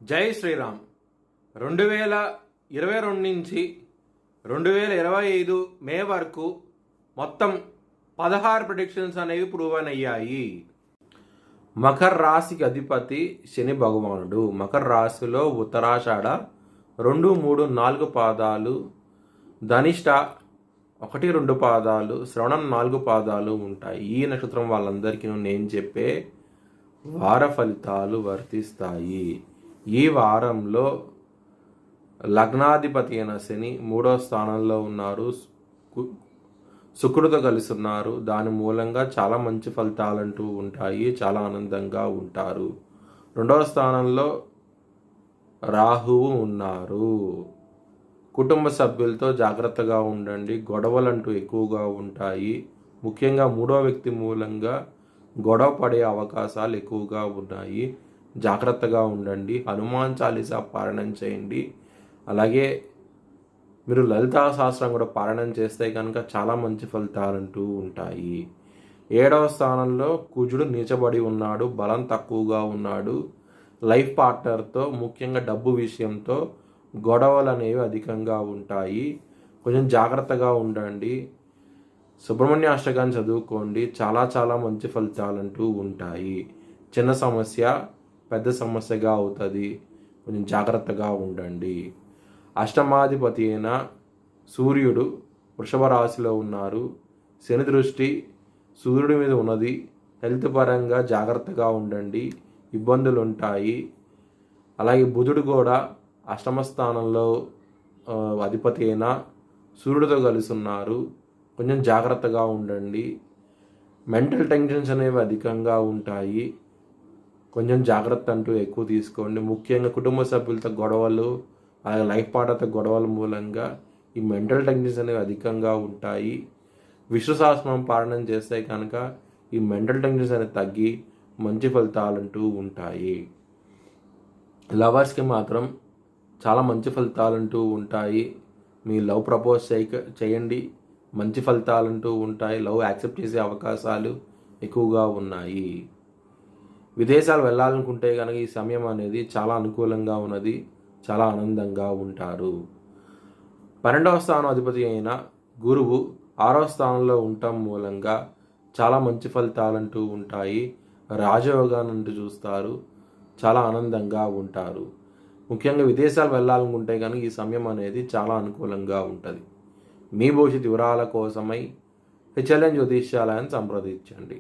జై శ్రీరామ్. 2022 నుంచి 2025 మే వరకు మొత్తం 16 ప్రిడిక్షన్స్ అనేవి ప్రూవన్ అయ్యాయి. మకర రాశికి అధిపతి శని భగవానుడు. మకర రాశిలో ఉత్తరాషాఢ 2, 3, 4 పాదాలు, ధనిష్ట 1, 2 పాదాలు, శ్రవణం 4 పాదాలు ఉంటాయి. ఈ నక్షత్రం వాళ్ళందరికీ నేను చెప్పే వార ఫలితాలు వర్తిస్తాయి. ఈ వారంలో లగ్నాధిపతి అయిన శని 3వ స్థానంలో ఉన్నారు, శుక్రుడితో కలిసి ఉన్నారు. దాని మూలంగా చాలా మంచి ఫలితాలంటూ ఉంటాయి, చాలా ఆనందంగా ఉంటారు. 2వ స్థానంలో రాహువు ఉన్నారు. కుటుంబ సభ్యులతో జాగ్రత్తగా ఉండండి, గొడవలంటూ ఎక్కువగా ఉంటాయి. ముఖ్యంగా 3వ వ్యక్తి మూలంగా గొడవ పడే అవకాశాలు ఎక్కువగా ఉన్నాయి. జాగ్రత్తగా ఉండండి. హనుమాన్ చాలీసా పారాయణం చేయండి. అలాగే మీరు లలితా సహస్రం కూడా పారాయణం చేస్తే కనుక చాలా మంచి ఫలితాలంటూ ఉంటాయి. 7వ స్థానంలో కుజుడు నీచబడి ఉన్నాడు, బలం తక్కువగా ఉన్నాడు. లైఫ్ పార్ట్నర్తో ముఖ్యంగా డబ్బు విషయంతో గొడవలు అనేవి అధికంగా ఉంటాయి. కొంచెం జాగ్రత్తగా ఉండండి. సుబ్రహ్మణ్య అష్టకాన్ని చదువుకోండి, చాలా చాలా మంచి ఫలితాలంటూ ఉంటాయి. చిన్న సమస్య పెద్ద సమస్యగా అవుతుంది, కొంచెం జాగ్రత్తగా ఉండండి. అష్టమాధిపతి అయిన సూర్యుడు వృషభ రాశిలో ఉన్నారు. శని దృష్టి సూర్యుడి మీద ఉన్నది. హెల్త్ పరంగా జాగ్రత్తగా ఉండండి, ఇబ్బందులు ఉంటాయి. అలాగే బుధుడు కూడా అష్టమ స్థానంలో అధిపతి అయిన సూర్యుడితో కలిసి ఉన్నారు. కొంచెం జాగ్రత్తగా ఉండండి. మెంటల్ టెన్షన్స్ అనేవి అధికంగా ఉంటాయి, కొంచెం జాగ్రత్త అంటూ ఎక్కువ తీసుకోండి. ముఖ్యంగా కుటుంబ సభ్యులతో గొడవలు, అలాగే లైఫ్ పార్ట్నర్తో గొడవల మూలంగా ఈ మెంటల్ టెన్షన్స్ అనేవి అధికంగా ఉంటాయి. విష్ణు సహస్రనామం పారాయణం చేస్తే కనుక ఈ మెంటల్ టెన్షన్స్ అనేవి తగ్గి మంచి ఫలితాలంటూ ఉంటాయి. లవర్స్కి మాత్రం చాలా మంచి ఫలితాలంటూ ఉంటాయి. మీ లవ్ ప్రపోజ్ చేయండి, మంచి ఫలితాలంటూ ఉంటాయి. లవ్ యాక్సెప్ట్ చేసే అవకాశాలు ఎక్కువగా ఉన్నాయి. విదేశాలు వెళ్ళాలనుకుంటే కనుక ఈ సమయం అనేది చాలా అనుకూలంగా ఉన్నది, చాలా ఆనందంగా ఉంటారు. 12వ స్థానం అధిపతి అయిన గురువు 6వ స్థానంలో ఉండటం మూలంగా చాలా మంచి ఫలితాలంటూ ఉంటాయి. రాజయోగాన్ని చూస్తారు, చాలా ఆనందంగా ఉంటారు. ముఖ్యంగా విదేశాలు వెళ్ళాలనుకుంటే కనుక ఈ సమయం అనేది చాలా అనుకూలంగా ఉంటుంది. మీ భవిష్యత్ వివరాల కోసమై హెచ్ఎల్ఎన్ జ్యోతిష్యాలయాన్ని సంప్రదించండి.